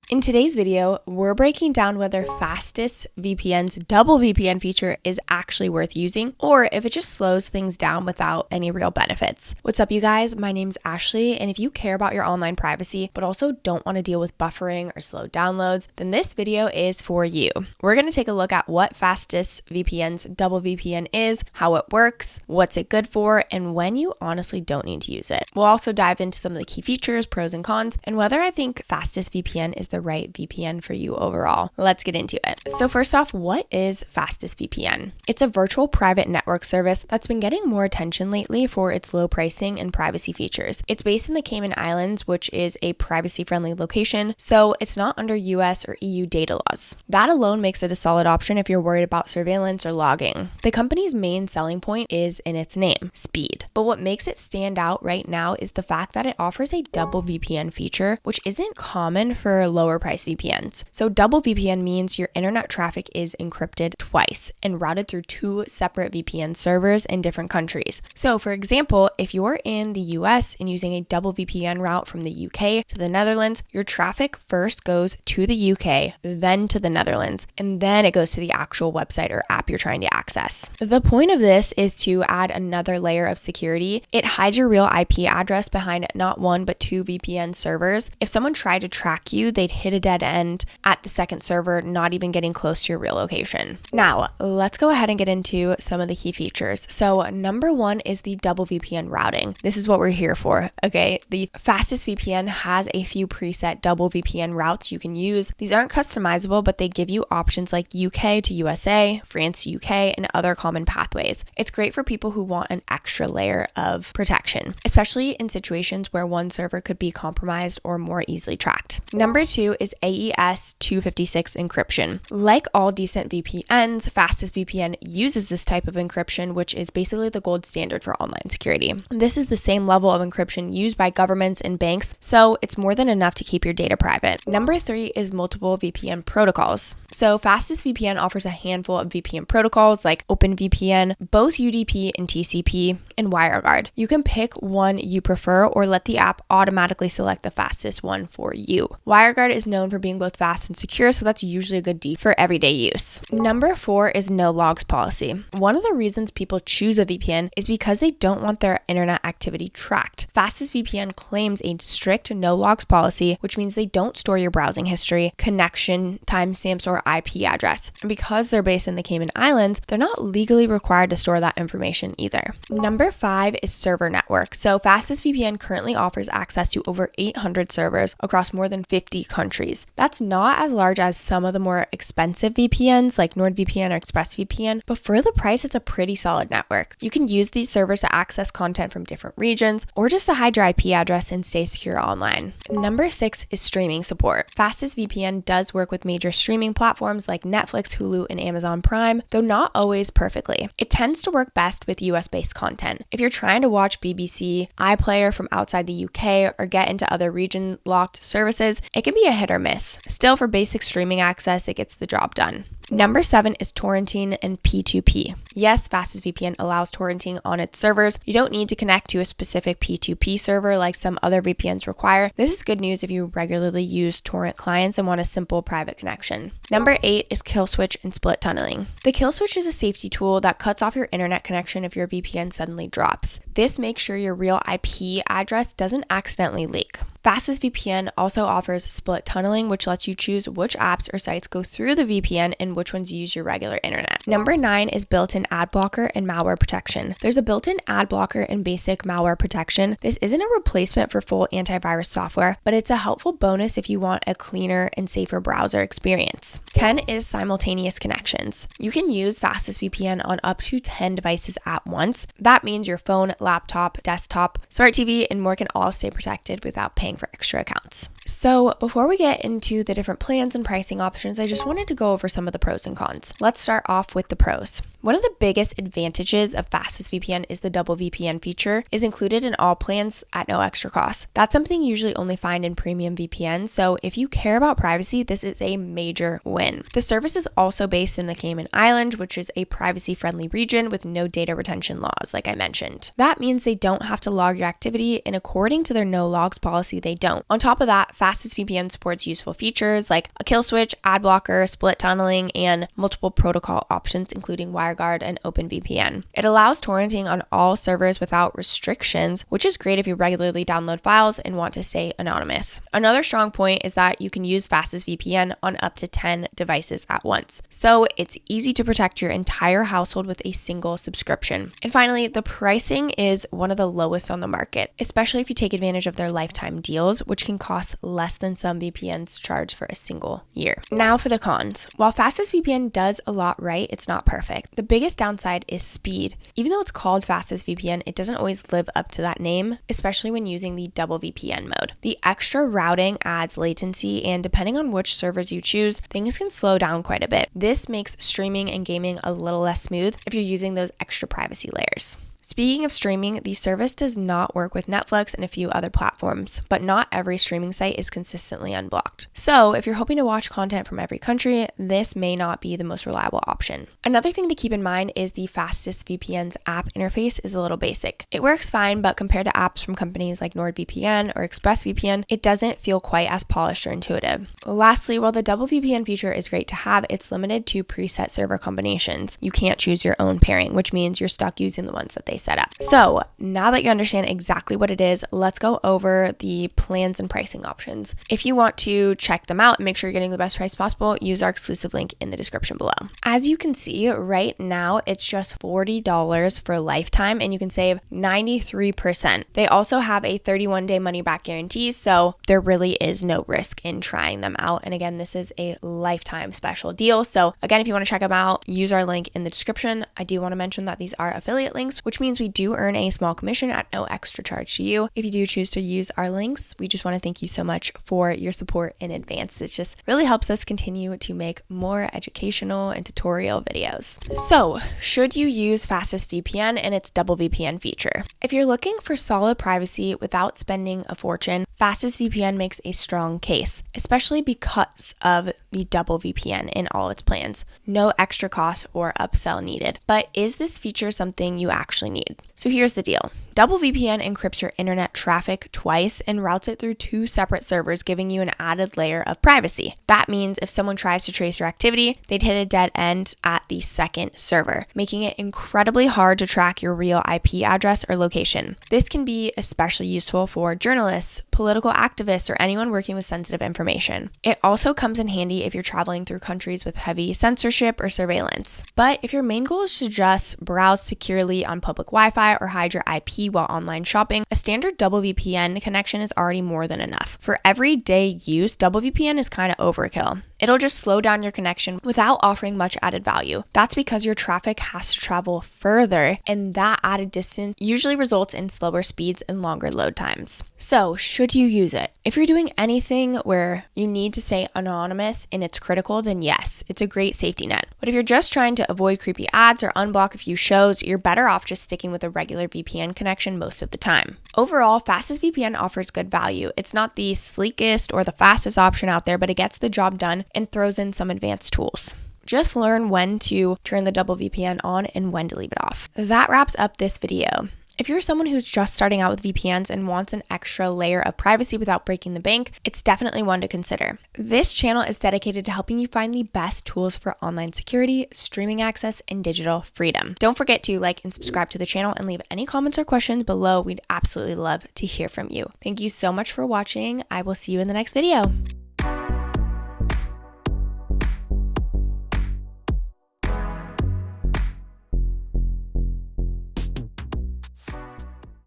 In today's video, we're breaking down whether FastestVPN's Double VPN feature is actually worth using or if it just slows things down without any real benefits. What's up, you guys? My name's Ashley, and if you care about your online privacy but also don't want to deal with buffering or slow downloads, then this video is for you. We're going to take a look at what FastestVPN's Double VPN is, how it works, what's it good for, and when you honestly don't need to use it. We'll also dive into some of the key features, pros and cons, and whether I think FastestVPN is the right VPN for you overall. Let's get into it. So first off, what is FastestVPN? It's a virtual private network service that's been getting more attention lately for its low pricing and privacy features. It's based in the Cayman Islands, which is a privacy-friendly location, so it's not under US or EU data laws. That alone makes it a solid option if you're worried about surveillance or logging. The company's main selling point is in its name, speed. But what makes it stand out right now is the fact that it offers a double VPN feature, which isn't common for lower price VPNs. So double VPN means your internet traffic is encrypted twice and routed through two separate VPN servers in different countries. So for example, if you're in the US and using a double VPN route from the UK to the Netherlands, your traffic first goes to the UK, then to the Netherlands, and then it goes to the actual website or app you're trying to access. The point of this is to add another layer of security. It hides your real IP address behind not one but two VPN servers. If someone tried to track you, they'd hit a dead end at the second server, not even getting close to your real location. Now, let's go ahead and get into some of the key features. So number one is the double VPN routing. This is what we're here for, okay? The FastestVPN has a few preset double VPN routes you can use. These aren't customizable, but they give you options like UK to USA, France to UK, and other common pathways. It's great for people who want an extra layer of protection, especially in situations where one server could be compromised or more easily tracked. Number two is AES 256 encryption. Like all decent VPNs, FastestVPN uses this type of encryption, which is basically the gold standard for online security. This is the same level of encryption used by governments and banks, so it's more than enough to keep your data private. Number three is multiple VPN protocols. So FastestVPN offers a handful of VPN protocols like OpenVPN, both UDP and TCP, and WireGuard. You can pick one you prefer or let the app automatically select the fastest one for you. WireGuard is known for being both fast and secure, so that's usually a good default for everyday use. Number four is no logs policy. One of the reasons people choose a VPN is because they don't want their internet activity tracked. FastestVPN claims a strict no logs policy, which means they don't store your browsing history, connection, timestamps, or IP address. And because they're based in the Cayman Islands, they're not legally required to store that information either. Number five is server network. So FastestVPN currently offers access to over 800 servers across more than 50 countries. That's not as large as some of the more expensive VPNs like NordVPN or ExpressVPN, but for the price, it's a pretty solid network. You can use these servers to access content from different regions or just to hide your IP address and stay secure online. Number six is streaming support. FastestVPN does work with major streaming platforms like Netflix, Hulu, and Amazon Prime, though not always perfectly. It tends to work best with US-based content. If you're trying to watch BBC, iPlayer from outside the UK, or get into other region-locked services, it can be a hit or miss. Still, for basic streaming access, it gets the job done. Number seven is torrenting and P2P. Yes, FastestVPN allows torrenting on its servers. You don't need to connect to a specific P2P server like some other VPNs require. This is good news if you regularly use torrent clients and want a simple private connection. Number eight is kill switch and split tunneling. The kill switch is a safety tool that cuts off your internet connection if your VPN suddenly drops. This makes sure your real IP address doesn't accidentally leak. FastestVPN also offers split tunneling, which lets you choose which apps or sites go through the VPN and which ones use your regular internet. Number nine is built-in ad blocker and malware protection. There's a built-in ad blocker and basic malware protection. This isn't a replacement for full antivirus software, but it's a helpful bonus if you want a cleaner and safer browser experience. 10 is simultaneous connections. You can use FastestVPN on up to 10 devices at once. That means your phone, laptop, desktop, smart TV, and more can all stay protected without paying for extra accounts. So before we get into the different plans and pricing options, I just wanted to go over some of the pros and cons. Let's start off with the pros. One of the biggest advantages of FastestVPN is the double VPN feature is included in all plans at no extra cost. That's something you usually only find in premium VPN, so if you care about privacy, this is a major win. The service is also based in the Cayman Islands, which is a privacy-friendly region with no data retention laws, like I mentioned. That means they don't have to log your activity, and according to their no logs policy, they don't. On top of that, FastestVPN supports useful features like a kill switch, ad blocker, split tunneling, and multiple protocol options, including WireGuard and OpenVPN. It allows torrenting on all servers without restrictions, which is great if you regularly download files and want to stay anonymous. Another strong point is that you can use FastestVPN on up to 10 devices at once. So it's easy to protect your entire household with a single subscription. And finally, the pricing is one of the lowest on the market, especially if you take advantage of their lifetime deals, which can cost less than some VPNs charge for a single year. Now for the cons. While FastestVPN does a lot right, it's not perfect. The biggest downside is speed. Even though it's called FastestVPN, it doesn't always live up to that name, especially when using the double VPN mode. The extra routing adds latency, and depending on which servers you choose, things can slow down quite a bit. This makes streaming and gaming a little less smooth if you're using those extra privacy layers. Speaking of streaming, the service does not work with Netflix and a few other platforms, but not every streaming site is consistently unblocked. So if you're hoping to watch content from every country, this may not be the most reliable option. Another thing to keep in mind is the FastestVPN's app interface is a little basic. It works fine, but compared to apps from companies like NordVPN or ExpressVPN, it doesn't feel quite as polished or intuitive. Lastly, while the double VPN feature is great to have, it's limited to preset server combinations. You can't choose your own pairing, which means you're stuck using the ones that they set up. So now that you understand exactly what it is, let's go over the plans and pricing options. If you want to check them out and make sure you're getting the best price possible, use our exclusive link in the description below. As you can see right now, it's just $40 for a lifetime and you can save 93%. They also have a 31-day money back guarantee, so there really is no risk in trying them out. And again, this is a lifetime special deal. So again, if you want to check them out, use our link in the description. I do want to mention that these are affiliate links, which means we do earn a small commission at no extra charge to you. If you do choose to use our links, we just want to thank you so much for your support in advance. It just really helps us continue to make more educational and tutorial videos. So, should you use FastestVPN and its double VPN feature? If you're looking for solid privacy without spending a fortune, FastestVPN makes a strong case, especially because of the double VPN in all its plans. No extra cost or upsell needed. But is this feature something you actually need? So here's the deal. Double VPN encrypts your internet traffic twice and routes it through two separate servers, giving you an added layer of privacy. That means if someone tries to trace your activity, they'd hit a dead end at the second server, making it incredibly hard to track your real IP address or location. This can be especially useful for journalists, political activists, or anyone working with sensitive information. It also comes in handy if you're traveling through countries with heavy censorship or surveillance. But if your main goal is to just browse securely on public Wi-Fi or hide your IP while online shopping, a standard double VPN connection is already more than enough. For everyday use, double VPN is kind of overkill. It'll just slow down your connection without offering much added value. That's because your traffic has to travel further, and that added distance usually results in slower speeds and longer load times. So, should you use it? If you're doing anything where you need to stay anonymous and it's critical, then yes, it's a great safety net. But if you're just trying to avoid creepy ads or unblock a few shows, you're better off just sticking with a regular VPN connection most of the time. Overall, FastestVPN offers good value. It's not the sleekest or the fastest option out there, but it gets the job done and throws in some advanced tools. Just learn when to turn the double VPN on and when to leave it off. That wraps up this video. If you're someone who's just starting out with VPNs and wants an extra layer of privacy without breaking the bank, it's definitely one to consider. This channel is dedicated to helping you find the best tools for online security, streaming access, and digital freedom. Don't forget to like and subscribe to the channel and leave any comments or questions below. We'd absolutely love to hear from you. Thank you so much for watching. I will see you in the next video.